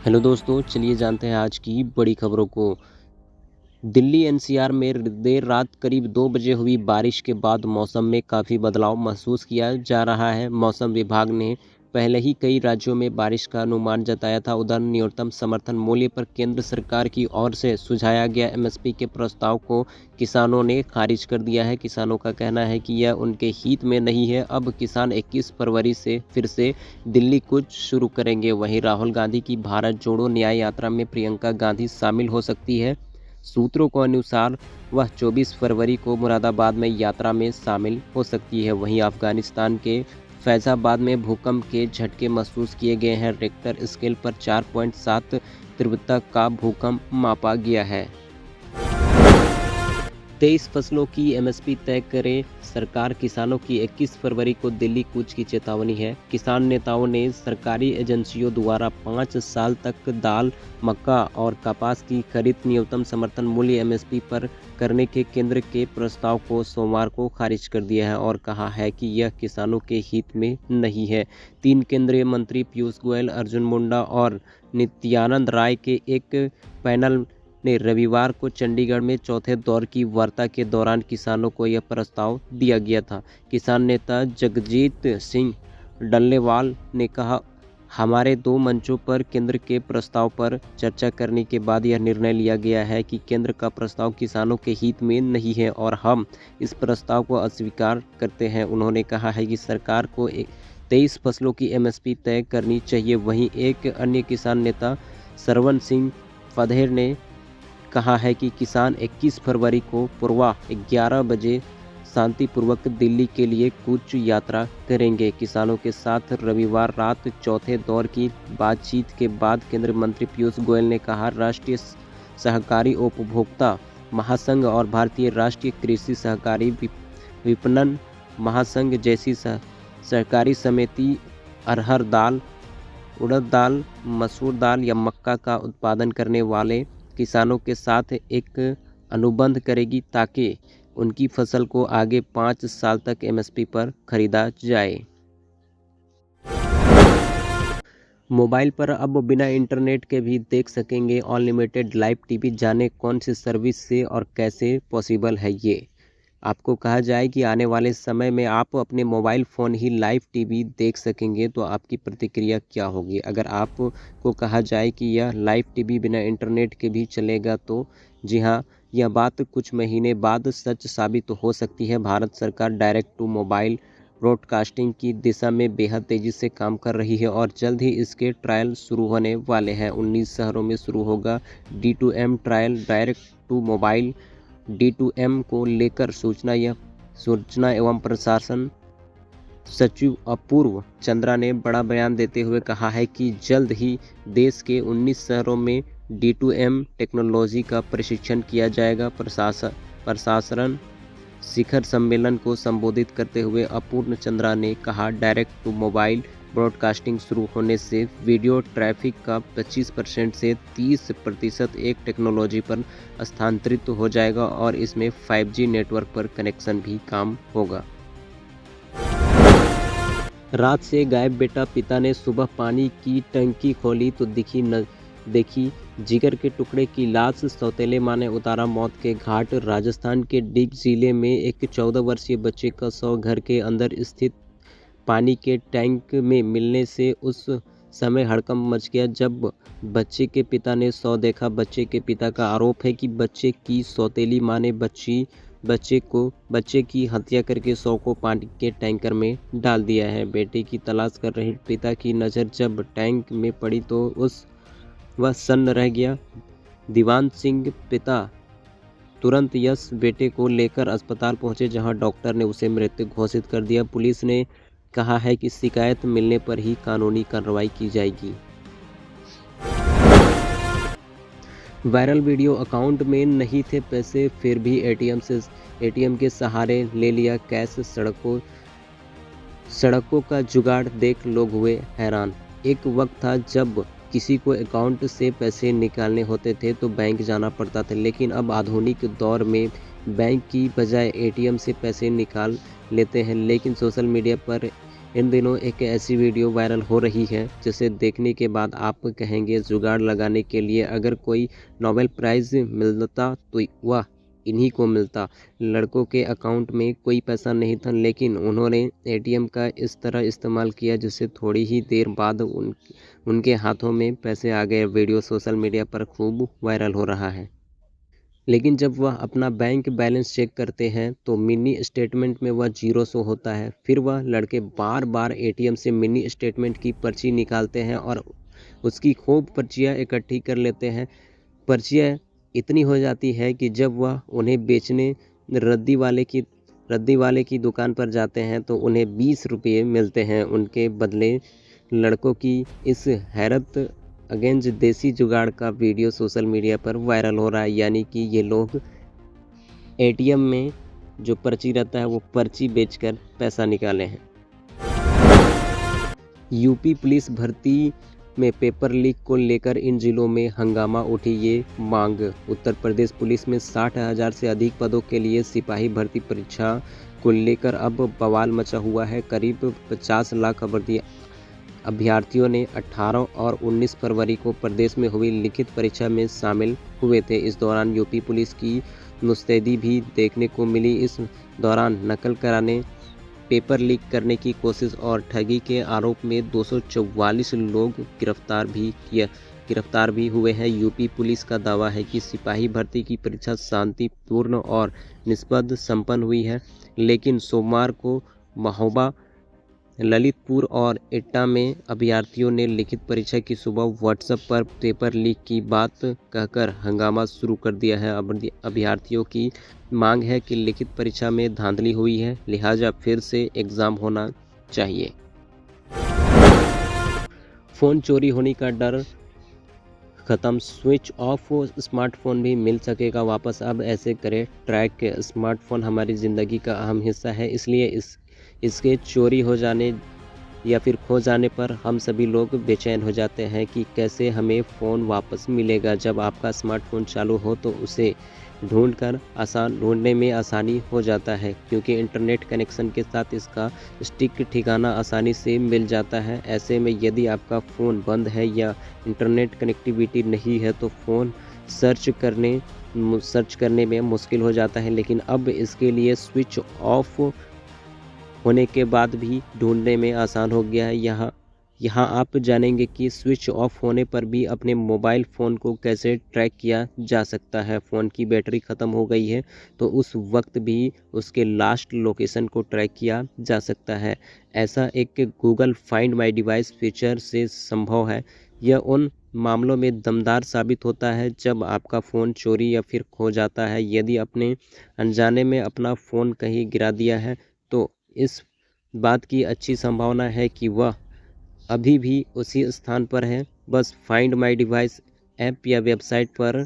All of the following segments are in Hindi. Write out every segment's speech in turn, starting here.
हेलो दोस्तों, चलिए जानते हैं आज की बड़ी खबरों को। दिल्ली एनसीआर में देर रात करीब 2 बजे हुई बारिश के बाद मौसम में काफ़ी बदलाव महसूस किया जा रहा है। मौसम विभाग ने पहले ही कई राज्यों में बारिश का अनुमान जताया था। उधर न्यूनतम समर्थन मूल्य पर केंद्र सरकार की ओर से सुझाया गया एमएसपी के प्रस्ताव को किसानों ने खारिज कर दिया है। किसानों का कहना है कि यह उनके हित में नहीं है। अब किसान 21 फरवरी से फिर से दिल्ली कूच शुरू करेंगे। वहीं राहुल गांधी की भारत जोड़ो न्याय यात्रा में प्रियंका गांधी शामिल हो सकती है। सूत्रों के अनुसार वह 24 फरवरी को मुरादाबाद में यात्रा में शामिल हो सकती है। वहीं अफगानिस्तान के फैज़ाबाद में भूकंप के झटके महसूस किए गए हैं। रिक्टर स्केल पर 4.7 तीव्रता का भूकंप मापा गया है। 23 फसलों की एमएसपी तय करे सरकार, किसानों की 21 फरवरी को दिल्ली कूच की चेतावनी है। किसान नेताओं ने सरकारी एजेंसियों द्वारा 5 साल तक दाल, मक्का और कपास की खरीद न्यूनतम समर्थन मूल्य एमएसपी पर करने के केंद्र के प्रस्ताव को सोमवार को खारिज कर दिया है और कहा है कि यह किसानों के हित में नहीं है। 3 केंद्रीय मंत्री पीयूष गोयल, अर्जुन मुंडा और नित्यानंद राय के एक पैनल ने रविवार को चंडीगढ़ में चौथे दौर की वार्ता के दौरान किसानों को यह प्रस्ताव दिया गया था। किसान नेता जगजीत सिंह डल्लेवाल ने कहा, हमारे 2 मंचों पर केंद्र के प्रस्ताव पर चर्चा करने के बाद यह निर्णय लिया गया है कि केंद्र का प्रस्ताव किसानों के हित में नहीं है और हम इस प्रस्ताव को अस्वीकार करते हैं। उन्होंने कहा है कि सरकार को 23 फसलों की एमएसपी तय करनी चाहिए। वहीं एक अन्य किसान नेता सरवन सिंह फधेर ने कहा है कि किसान 21 फरवरी को पूर्वा 11 बजे शांतिपूर्वक दिल्ली के लिए कूच यात्रा करेंगे। किसानों के साथ रविवार रात चौथे दौर की बातचीत के बाद केंद्रीय मंत्री पीयूष गोयल ने कहा, राष्ट्रीय सहकारी उपभोक्ता महासंघ और भारतीय राष्ट्रीय कृषि सहकारी विपणन महासंघ जैसी सहकारी समिति अरहर दाल, उड़द दाल, मसूर दाल या मक्का का उत्पादन करने वाले किसानों के साथ एक अनुबंध करेगी ताकि उनकी फसल को आगे 5 साल तक एमएसपी पर खरीदा जाए। मोबाइल पर अब बिना इंटरनेट के भी देख सकेंगे अनलिमिटेड लाइव टीवी। जाने कौन सी सर्विस से और कैसे पॉसिबल है ये। आपको कहा जाए कि आने वाले समय में आप अपने मोबाइल फ़ोन ही लाइव टीवी देख सकेंगे तो आपकी प्रतिक्रिया क्या होगी। अगर आपको कहा जाए कि यह लाइव टीवी बिना इंटरनेट के भी चलेगा तो जी हाँ, यह बात कुछ महीने बाद सच साबित हो सकती है। भारत सरकार डायरेक्ट टू मोबाइल ब्रॉडकास्टिंग की दिशा में बेहद तेज़ी से काम कर रही है और जल्द ही इसके ट्रायल शुरू होने वाले हैं। 19 शहरों में शुरू होगा D2M trial. Direct to mobile D2M को लेकर सूचना एवं प्रशासन सचिव अपूर्व चंद्रा ने बड़ा बयान देते हुए कहा है कि जल्द ही देश के 19 शहरों में D2M टेक्नोलॉजी का प्रशिक्षण किया जाएगा। प्रशासन शिखर सम्मेलन को संबोधित करते हुए अपूर्व चंद्रा ने कहा, डायरेक्ट टू मोबाइल ब्रॉडकास्टिंग शुरू होने से वीडियो ट्रैफिक का 25% से 30% एक टेक्नोलॉजी पर स्थानांतरित हो जाएगा और इसमें 5G नेटवर्क पर कनेक्शन भी काम होगा। रात से गायब बेटा, पिता ने सुबह पानी की टंकी खोली तो देखी जिगर के टुकड़े की लाश। सौतेले मां ने उतारा मौत के घाट। राजस्थान के डिग जिले में एक 14 वर्षीय बच्चे का शव घर के अंदर स्थित पानी के टैंक में मिलने से उस समय हड़कंप मच गया जब बच्चे के पिता ने शव देखा। बच्चे के पिता का आरोप है कि बच्चे की सौतेली मां ने बच्चे की हत्या करके शव को पानी के टैंकर में डाल दिया है। बेटे की तलाश कर रहे पिता की नज़र जब टैंक में पड़ी तो वह सन्न रह गया। दीवान सिंह पिता तुरंत यश बेटे को लेकर अस्पताल पहुंचे जहां डॉक्टर ने उसे मृत घोषित कर दिया। पुलिस ने कहा है कि शिकायत मिलने पर ही कानूनी कार्रवाई की जाएगी। वायरल वीडियो, अकाउंट में नहीं थे पैसे फिर भी एटीएम के सहारे ले लिया कैश। सड़कों का जुगाड़ देख लोग हुए हैरान। एक वक्त था जब किसी को अकाउंट से पैसे निकालने होते थे तो बैंक जाना पड़ता था, लेकिन अब आधुनिक दौर में बैंक की बजाय एटीएम से पैसे निकाल लेते हैं। लेकिन सोशल मीडिया पर इन दिनों एक ऐसी वीडियो वायरल हो रही है जिसे देखने के बाद आप कहेंगे जुगाड़ लगाने के लिए अगर कोई नोबेल प्राइज़ मिलता तो वह इन्हीं को मिलता। लड़कों के अकाउंट में कोई पैसा नहीं था लेकिन उन्होंने एटीएम का इस तरह इस्तेमाल किया जिससे थोड़ी ही देर बाद उनके हाथों में पैसे आ गए। वीडियो सोशल मीडिया पर खूब वायरल हो रहा है। लेकिन जब वह अपना बैंक बैलेंस चेक करते हैं तो मिनी स्टेटमेंट में वह जीरो शो होता है। फिर वह लड़के बार बार एटीएम से मिनी स्टेटमेंट की पर्ची निकालते हैं और उसकी खूब पर्चियाँ इकट्ठी कर लेते हैं। पर्चियाँ इतनी हो जाती है कि जब वह उन्हें बेचने रद्दी वाले की दुकान पर जाते हैं तो उन्हें 20 रुपये मिलते हैं उनके बदले। लड़कों की इस हैरत अंगेज देसी जुगाड़ का वीडियो सोशल मीडिया पर वायरल हो रहा है। यानी कि ये लोग एटीएम में जो पर्ची रहता है वो पर्ची बेचकर पैसा निकाले हैं। यूपी पुलिस भर्ती में पेपर लीक को लेकर इन जिलों में हंगामा उठी ये मांग। उत्तर प्रदेश पुलिस में 60,000 से अधिक पदों के लिए सिपाही भर्ती परीक्षा को लेकर अब बवाल मचा हुआ है। करीब 50 लाख अभ्यर्थियों ने 18 और 19 फरवरी को प्रदेश में हुई लिखित परीक्षा में शामिल हुए थे। इस दौरान यूपी पुलिस की मुस्तैदी भी देखने को मिली। इस दौरान नकल कराने, पेपर लीक करने की कोशिश और ठगी के आरोप में 244 लोग गिरफ्तार भी हुए हैं। यूपी पुलिस का दावा है कि सिपाही भर्ती की परीक्षा शांतिपूर्ण और निष्पक्ष संपन्न हुई है, लेकिन सोमवार को महोबा, ललितपुर और एटा में अभ्यर्थियों ने लिखित परीक्षा की सुबह व्हाट्सएप पर पेपर लीक की बात कहकर हंगामा शुरू कर दिया है। अभ्यर्थियों की मांग है कि लिखित परीक्षा में धांधली हुई है, लिहाजा फिर से एग्जाम होना चाहिए। फ़ोन चोरी होने का डर खत्म, स्विच ऑफ स्मार्टफोन भी मिल सकेगा वापस। अब ऐसे करें ट्रैक। स्मार्टफोन हमारी ज़िंदगी का अहम हिस्सा है, इसलिए इसके चोरी हो जाने या फिर खो जाने पर हम सभी लोग बेचैन हो जाते हैं कि कैसे हमें फ़ोन वापस मिलेगा। जब आपका स्मार्टफोन चालू हो तो उसे ढूंढने में आसानी हो जाता है, क्योंकि इंटरनेट कनेक्शन के साथ इसका स्टिक ठिकाना आसानी से मिल जाता है। ऐसे में यदि आपका फ़ोन बंद है या इंटरनेट कनेक्टिविटी नहीं है तो फ़ोन सर्च करने में मुश्किल हो जाता है। लेकिन अब इसके लिए स्विच ऑफ होने के बाद भी ढूंढने में आसान हो गया है। यहाँ आप जानेंगे कि स्विच ऑफ होने पर भी अपने मोबाइल फ़ोन को कैसे ट्रैक किया जा सकता है। फ़ोन की बैटरी ख़त्म हो गई है तो उस वक्त भी उसके लास्ट लोकेशन को ट्रैक किया जा सकता है। ऐसा एक Google find my device feature से संभव है। यह उन मामलों में दमदार साबित होता है जब आपका फ़ोन चोरी या फिर खो जाता है। यदि आपने अनजाने में अपना फ़ोन कहीं गिरा दिया है तो इस बात की अच्छी संभावना है कि वह अभी भी उसी स्थान पर है। बस फाइंड माई डिवाइस ऐप या वेबसाइट पर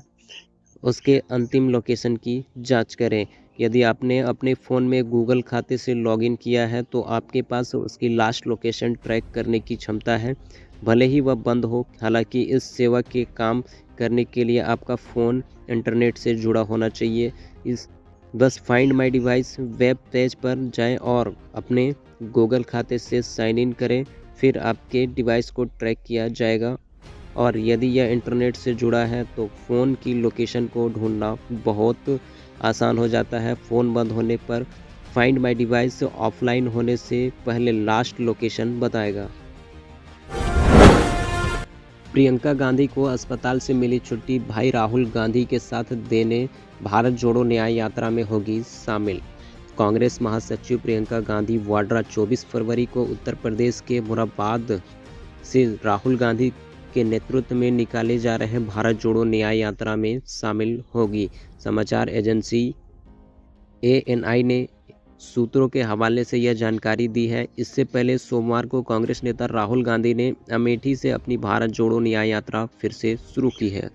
उसके अंतिम लोकेशन की जांच करें। यदि आपने अपने फ़ोन में गूगल खाते से लॉगिन किया है तो आपके पास उसकी लास्ट लोकेशन ट्रैक करने की क्षमता है, भले ही वह बंद हो। हालांकि इस सेवा के काम करने के लिए आपका फ़ोन इंटरनेट से जुड़ा होना चाहिए। बस find my device web page पर जाएं और अपने गूगल खाते से साइन इन करें, फिर आपके डिवाइस को ट्रैक किया जाएगा। और यदि यह इंटरनेट से जुड़ा है तो फ़ोन की लोकेशन को ढूंढना बहुत आसान हो जाता है। फ़ोन बंद होने पर फाइंड माई डिवाइस ऑफलाइन होने से पहले लास्ट लोकेशन बताएगा। प्रियंका गांधी को अस्पताल से मिली छुट्टी, भाई राहुल गांधी के साथ देने भारत जोड़ो न्याय यात्रा में होगी शामिल। कांग्रेस महासचिव प्रियंका गांधी वाड्रा 24 फरवरी को उत्तर प्रदेश के मुरादाबाद से राहुल गांधी के नेतृत्व में निकाले जा रहे भारत जोड़ो न्याय यात्रा में शामिल होगी। समाचार एजेंसी ANI ने सूत्रों के हवाले से यह जानकारी दी है। इससे पहले सोमवार को कांग्रेस नेता राहुल गांधी ने अमेठी से अपनी भारत जोड़ो न्याय यात्रा फिर से शुरू की है।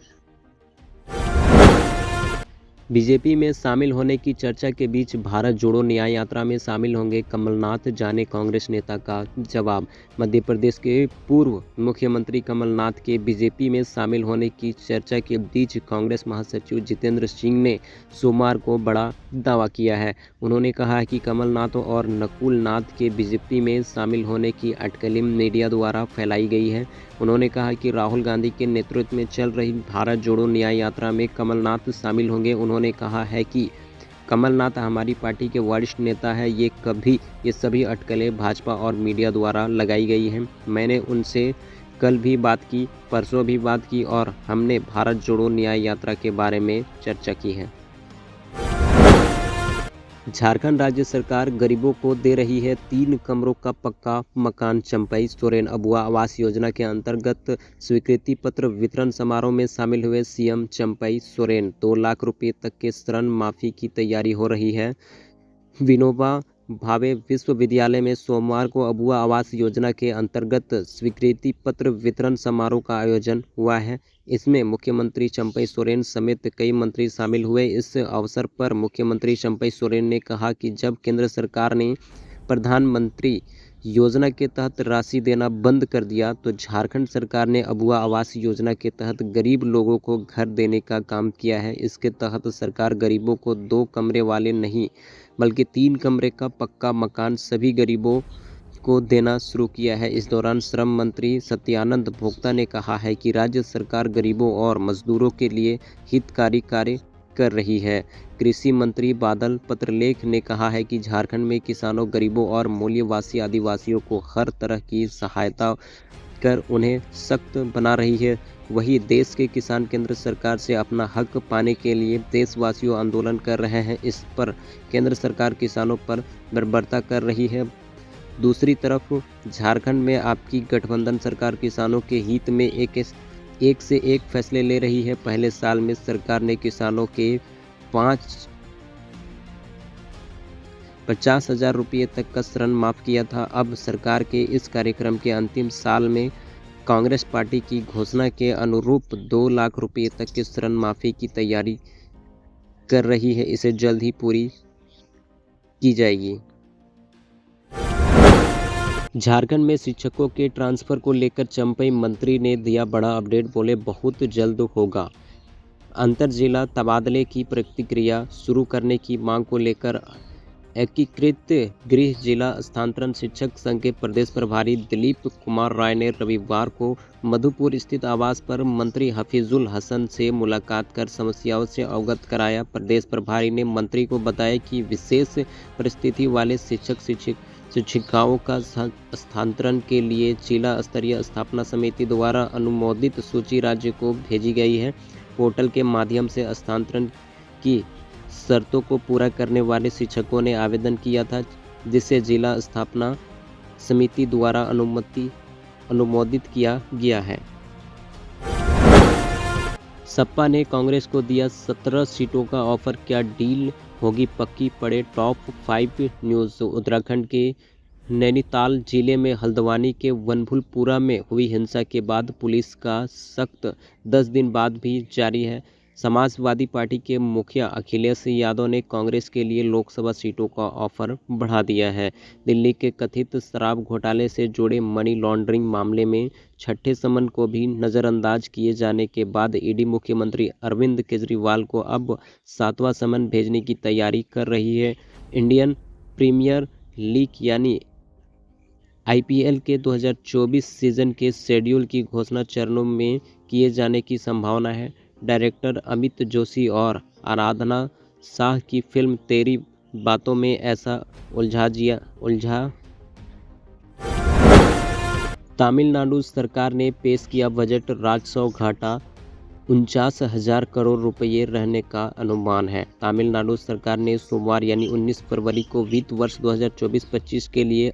बीजेपी में शामिल होने की चर्चा के बीच भारत जोड़ो न्याय यात्रा में शामिल होंगे कमलनाथ, जाने कांग्रेस नेता का जवाब। मध्य प्रदेश के पूर्व मुख्यमंत्री कमलनाथ के बीजेपी में शामिल होने की चर्चा के बीच कांग्रेस महासचिव जितेंद्र सिंह ने सोमवार को बड़ा दावा किया है। उन्होंने कहा है कि कमलनाथ और नकुल नाथ के बीजेपी में शामिल होने की अटकलें मीडिया द्वारा फैलाई गई है। उन्होंने कहा कि राहुल गांधी के नेतृत्व में चल रही भारत जोड़ो न्याय यात्रा में कमलनाथ शामिल होंगे। उन्होंने कहा है कि कमलनाथ हमारी पार्टी के वरिष्ठ नेता है। ये सभी अटकलें भाजपा और मीडिया द्वारा लगाई गई हैं। मैंने उनसे कल भी बात की, परसों भी बात की और हमने भारत जोड़ो न्याय यात्रा के बारे में चर्चा की है। झारखंड राज्य सरकार गरीबों को दे रही है 3 कमरों का पक्का मकान। चंपई सोरेन अबुआ आवास योजना के अंतर्गत स्वीकृति पत्र वितरण समारोह में शामिल हुए सीएम चंपई सोरेन। 2 लाख रुपए तक के ऋण माफी की तैयारी हो रही है। विनोबा भावे विश्वविद्यालय में सोमवार को अबुआ आवास योजना के अंतर्गत स्वीकृति पत्र वितरण समारोह का आयोजन हुआ है। इसमें मुख्यमंत्री चंपई सोरेन समेत कई मंत्री शामिल हुए। इस अवसर पर मुख्यमंत्री चंपई सोरेन ने कहा कि जब केंद्र सरकार ने प्रधानमंत्री योजना के तहत राशि देना बंद कर दिया तो झारखंड सरकार ने अबुआ आवास योजना के तहत गरीब लोगों को घर देने का काम किया है। इसके तहत सरकार गरीबों को 2 कमरे वाले नहीं बल्कि 3 कमरे का पक्का मकान सभी गरीबों को देना शुरू किया है। इस दौरान श्रम मंत्री सत्यानंद भोक्ता ने कहा है कि राज्य सरकार गरीबों और मजदूरों के लिए हितकारी कार्य कर रही है। कृषि मंत्री बादल पत्रलेख ने कहा है कि झारखंड में किसानों, गरीबों और मूल्यवासी आदिवासियों को हर तरह की सहायता कर उन्हें सशक्त बना रही है। वही देश के किसान केंद्र सरकार से अपना हक पाने के लिए देशवासियों आंदोलन कर रहे हैं। इस पर केंद्र सरकार किसानों पर बर्बरता कर रही है। दूसरी तरफ झारखंड में आपकी गठबंधन सरकार किसानों के हित में एक से एक फैसले ले रही है। पहले साल में सरकार ने किसानों के 50,000 रुपये तक का ऋण माफ किया था। अब सरकार के इस कार्यक्रम के अंतिम साल में कांग्रेस पार्टी की घोषणा के अनुरूप 2 लाख रुपये तक के ऋण माफी की तैयारी कर रही है। इसे जल्द ही पूरी की जाएगी। झारखंड में शिक्षकों के ट्रांसफर को लेकर चंपई मंत्री ने दिया बड़ा अपडेट। बोले बहुत जल्द होगा। अंतर जिला तबादले की प्रक्रिया शुरू करने की मांग को लेकर एकीकृत गृह जिला स्थानांतरण शिक्षक संघ के प्रदेश प्रभारी दिलीप कुमार राय ने रविवार को मधुपुर स्थित आवास पर मंत्री हफीजुल हसन से मुलाकात कर समस्याओं से अवगत कराया। प्रदेश प्रभारी ने मंत्री को बताया कि विशेष परिस्थिति वाले शिक्षिकाओं का स्थानांतरण के लिए जिला स्तरीय स्थापना समिति द्वारा अनुमोदित सूची राज्य को भेजी गई है। पोर्टल के माध्यम से स्थानांतरण की शर्तों को पूरा करने वाले शिक्षकों ने आवेदन किया था, जिसे जिला स्थापना समिति द्वारा अनुमोदित किया गया है। सपा ने कांग्रेस को दिया 17 सीटों का ऑफर, क्या डील होगी पक्की? पड़े टॉप 5 न्यूज़। उत्तराखंड के नैनीताल जिले में हल्द्वानी के वनभुलपुरा में हुई हिंसा के बाद पुलिस का सख्त 10 दिन बाद भी जारी है। समाजवादी पार्टी के मुखिया अखिलेश यादव ने कांग्रेस के लिए लोकसभा सीटों का ऑफर बढ़ा दिया है। दिल्ली के कथित शराब घोटाले से जुड़े मनी लॉन्ड्रिंग मामले में छठे समन को भी नज़रअंदाज किए जाने के बाद ईडी मुख्यमंत्री अरविंद केजरीवाल को अब 7वां समन भेजने की तैयारी कर रही है। इंडियन प्रीमियर लीग यानी आईपीएल के 2024 सीजन के शेड्यूल की घोषणा चरणों में किए जाने की संभावना है। डायरेक्टर अमित जोशी और आराधना शाह की फिल्म तेरी बातों में ऐसा उलझा। तमिलनाडु सरकार ने पेश किया बजट, राजस्व घाटा 49,000 करोड़ रुपये रहने का अनुमान है। तमिलनाडु सरकार ने सोमवार यानी 19 फरवरी को वित्त वर्ष 2024-25 के लिए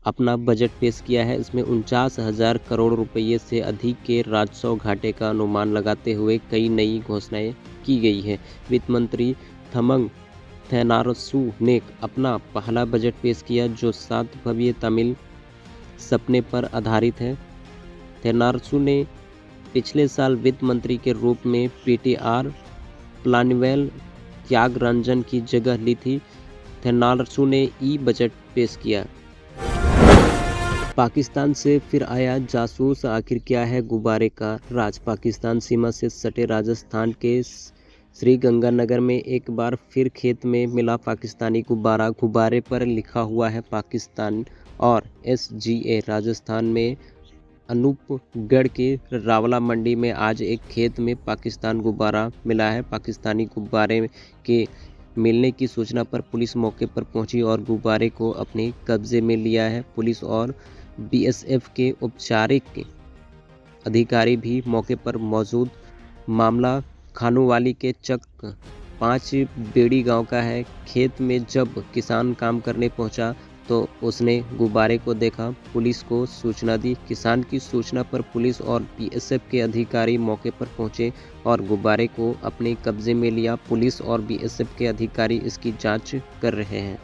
अपना बजट पेश किया है। इसमें 49,000 करोड़ रुपये से अधिक के राजस्व घाटे का अनुमान लगाते हुए कई नई घोषणाएं की गई है। वित्त मंत्री थमंग थेनारसू ने अपना पहला बजट पेश किया, जो 7 भव्य तमिल सपने पर आधारित है। थेनारसू ने पिछले साल वित्त मंत्री के रूप में पीटीआर प्लानिवेल त्यागराजन की जगह ली थी। तेनालरसू ने ई बजट पेश किया। पाकिस्तान से फिर आया जासूस, आखिर क्या है गुब्बारे का राज। पाकिस्तान सीमा से सटे राजस्थान के श्रीगंगानगर में एक बार फिर खेत में मिला पाकिस्तानी गुब्बारा। गुब्बारे पर लिखा हुआ है पाकिस्तान और SGA। राजस्थान में अनूपगढ़ के रावला मंडी में आज एक खेत में पाकिस्तान गुब्बारा मिला है। पाकिस्तानी गुब्बारे के मिलने की सूचना पर पुलिस मौके पर पहुंची और गुब्बारे को अपने कब्जे में लिया है। पुलिस और BSF के औपचारिक अधिकारी भी मौके पर मौजूद। मामला खानूवाली के चक 5 बेड़ी गांव का है। खेत में जब किसान काम करने पहुंचा तो उसने गुब्बारे को देखा, पुलिस को सूचना दी। किसान की सूचना पर पुलिस और BSF के अधिकारी मौके पर पहुंचे और गुब्बारे को अपने कब्जे में लिया। पुलिस और BSF के अधिकारी इसकी जांच कर रहे हैं।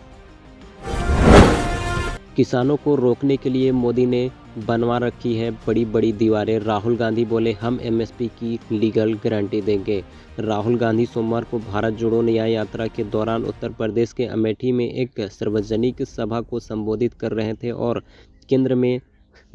किसानों को रोकने के लिए मोदी ने बनवा रखी है बड़ी बड़ी दीवारें। राहुल गांधी बोले हम MSP की लीगल गारंटी देंगे। राहुल गांधी सोमवार को भारत जोड़ो न्याय यात्रा के दौरान उत्तर प्रदेश के अमेठी में एक सार्वजनिक सभा को संबोधित कर रहे थे और केंद्र में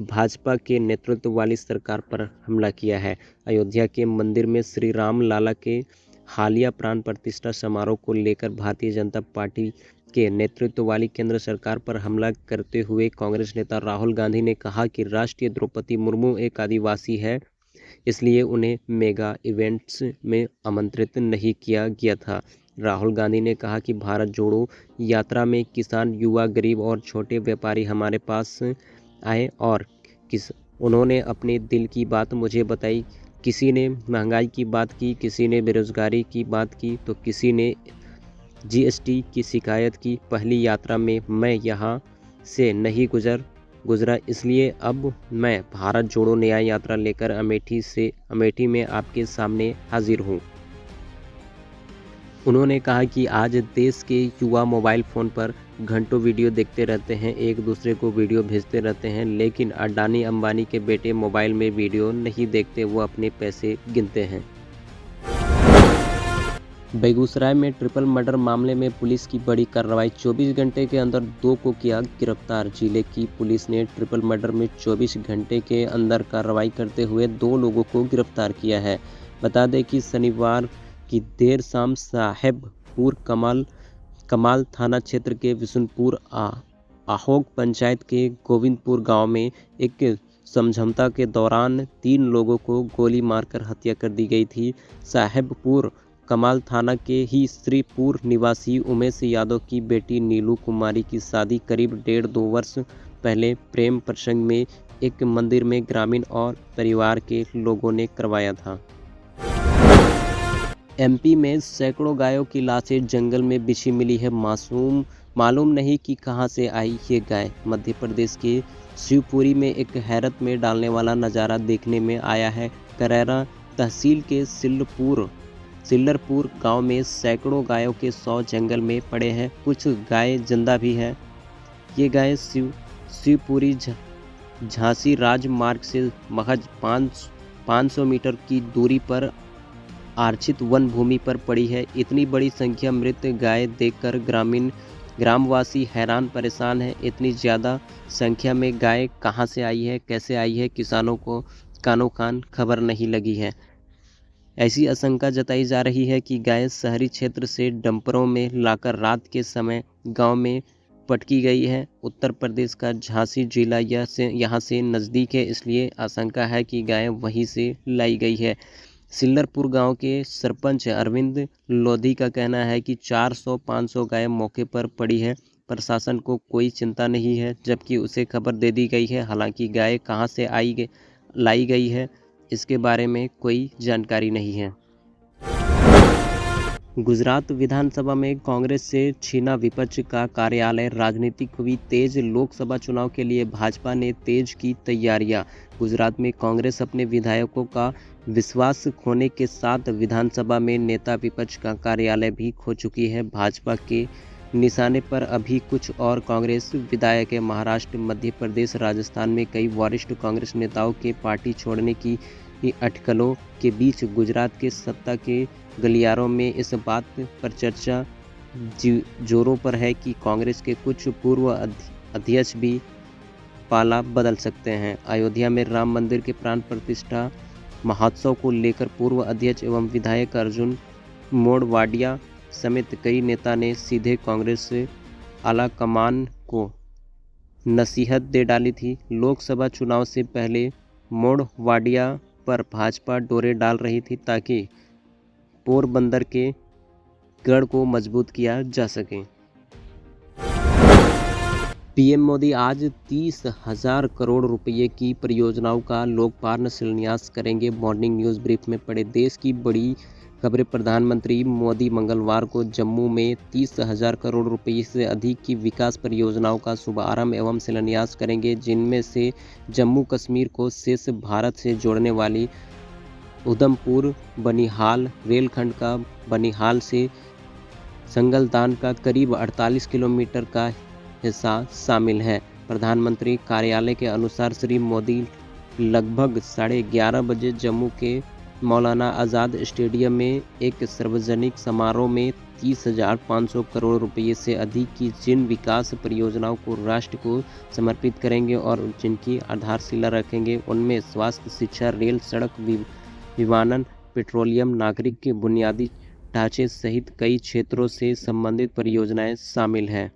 भाजपा के नेतृत्व वाली सरकार पर हमला किया है। अयोध्या के मंदिर में श्री राम लाला के हालिया प्राण प्रतिष्ठा समारोह को लेकर भारतीय जनता पार्टी के नेतृत्व वाली केंद्र सरकार पर हमला करते हुए कांग्रेस नेता राहुल गांधी ने कहा कि राष्ट्रीय द्रौपदी मुर्मू एक आदिवासी है, इसलिए उन्हें मेगा इवेंट्स में आमंत्रित नहीं किया गया था। राहुल गांधी ने कहा कि भारत जोड़ो यात्रा में किसान, युवा, गरीब और छोटे व्यापारी हमारे पास आए और उन्होंने अपने दिल की बात मुझे बताई। किसी ने महंगाई की बात की, किसी ने बेरोजगारी की बात की, तो किसी ने GST की शिकायत की। पहली यात्रा में मैं यहाँ से नहीं गुजरा, इसलिए अब मैं भारत जोड़ो न्याय यात्रा लेकर अमेठी में आपके सामने हाजिर हूँ। उन्होंने कहा कि आज देश के युवा मोबाइल फ़ोन पर घंटों वीडियो देखते रहते हैं, एक दूसरे को वीडियो भेजते रहते हैं, लेकिन अडानी अंबानी के बेटे मोबाइल में वीडियो नहीं देखते, वो अपने पैसे गिनते हैं। बेगूसराय में ट्रिपल मर्डर मामले में पुलिस की बड़ी कार्रवाई। 24 घंटे के अंदर 2 को किया गिरफ्तार। जिले की पुलिस ने ट्रिपल मर्डर में 24 घंटे के अंदर कार्रवाई करते हुए 2 लोगों को गिरफ्तार किया है। बता दें कि शनिवार की देर शाम साहेबपुर कमाल थाना क्षेत्र के विशुनपुर आहोग पंचायत के गोविंदपुर गांव में एक समझौता के दौरान 3 लोगों को गोली मारकर हत्या कर दी गई थी। साहेबपुर कमाल थाना के ही श्रीपुर निवासी उमेश यादव की बेटी नीलू कुमारी की शादी करीब 1.5-2 वर्ष पहले प्रेम प्रसंग में एक मंदिर में ग्रामीण और परिवार के लोगों ने करवाया था। MP में सैकड़ों गायों की लाशें जंगल में बिछी मिली है। मालूम नहीं कि कहां से आई ये गाय। मध्य प्रदेश के शिवपुरी में एक हैरत में डालने वाला नज़ारा देखने में आया है। करैरा तहसील के सिल्लरपुर गांव में सैकड़ों गायों के 100 जंगल में पड़े हैं। कुछ गाय जिंदा भी है। ये गाय शिवपुरी झांसी राजमार्ग से महज 500 मीटर की दूरी पर आरक्षित वन भूमि पर पड़ी है। इतनी बड़ी संख्या मृत गाय देखकर ग्रामवासी हैरान परेशान है। इतनी ज़्यादा संख्या में गाय कहां से आई है, कैसे आई है, किसानों को कानो-कान खबर नहीं लगी है। ऐसी आशंका जताई जा रही है कि गाय शहरी क्षेत्र से डंपरों में लाकर रात के समय गांव में पटकी गई है। उत्तर प्रदेश का झांसी जिला यहाँ से नज़दीक है, इसलिए आशंका है कि गाय वहीं से लाई गई है। सिल्लरपुर गांव के सरपंच अरविंद लोधी का कहना है कि 400-500 गाय मौके पर पड़ी है। प्रशासन को कोई चिंता नहीं है, जबकि उसे खबर दे दी गई है। हालांकि गाय कहां से लाई गई है, इसके बारे में कोई जानकारी नहीं है। गुजरात विधानसभा में कांग्रेस से छीना विपक्ष का कार्यालय, राजनीतिक हुई तेज। लोकसभा चुनाव के लिए भाजपा ने तेज की तैयारियां। गुजरात में कांग्रेस अपने विधायकों का विश्वास खोने के साथ विधानसभा में नेता विपक्ष का कार्यालय भी खो चुकी है। भाजपा के निशाने पर अभी कुछ और कांग्रेस विधायक है। महाराष्ट्र, मध्य प्रदेश, राजस्थान में कई वरिष्ठ कांग्रेस नेताओं के पार्टी छोड़ने की की अटकलों के बीच गुजरात के सत्ता के गलियारों में इस बात पर चर्चा जोरों पर है कि कांग्रेस के कुछ पूर्व अध्यक्ष भी पाला बदल सकते हैं। अयोध्या में राम मंदिर के प्राण प्रतिष्ठा महोत्सव को लेकर पूर्व अध्यक्ष एवं विधायक अर्जुन मोढवाडिया समेत कई नेता ने सीधे कांग्रेस से आलाकमान को नसीहत दे डाली थी। लोकसभा चुनाव से पहले मोढवाडिया पर भाजपा डोरे डाल रही थी ताकि पोरबंदर के गढ़ को मजबूत किया जा सके। पीएम मोदी आज 30,000 करोड़ रुपए की परियोजनाओं का लोकार्पण शिलान्यास करेंगे। मॉर्निंग न्यूज़ ब्रीफ में पढ़े देश की बड़ी खबरें। प्रधानमंत्री मोदी मंगलवार को जम्मू में 30,000 करोड़ रुपए से अधिक की विकास परियोजनाओं का शुभारंभ एवं शिलान्यास करेंगे, जिनमें से जम्मू कश्मीर को शेष भारत से जोड़ने वाली उधमपुर बनिहाल रेलखंड का बनिहाल से संगलदान का करीब 48 किलोमीटर का हिस्सा शामिल है। प्रधानमंत्री कार्यालय के अनुसार श्री मोदी लगभग 11:30 बजे जम्मू के मौलाना आज़ाद स्टेडियम में एक सार्वजनिक समारोह में 30,500 करोड़ रुपये से अधिक की जिन विकास परियोजनाओं को राष्ट्र को समर्पित करेंगे और जिनकी आधारशिला रखेंगे, उनमें स्वास्थ्य, शिक्षा, रेल, सड़क, विमानन, पेट्रोलियम, नागरिक के बुनियादी ढांचे सहित कई क्षेत्रों से संबंधित परियोजनाएं शामिल हैं।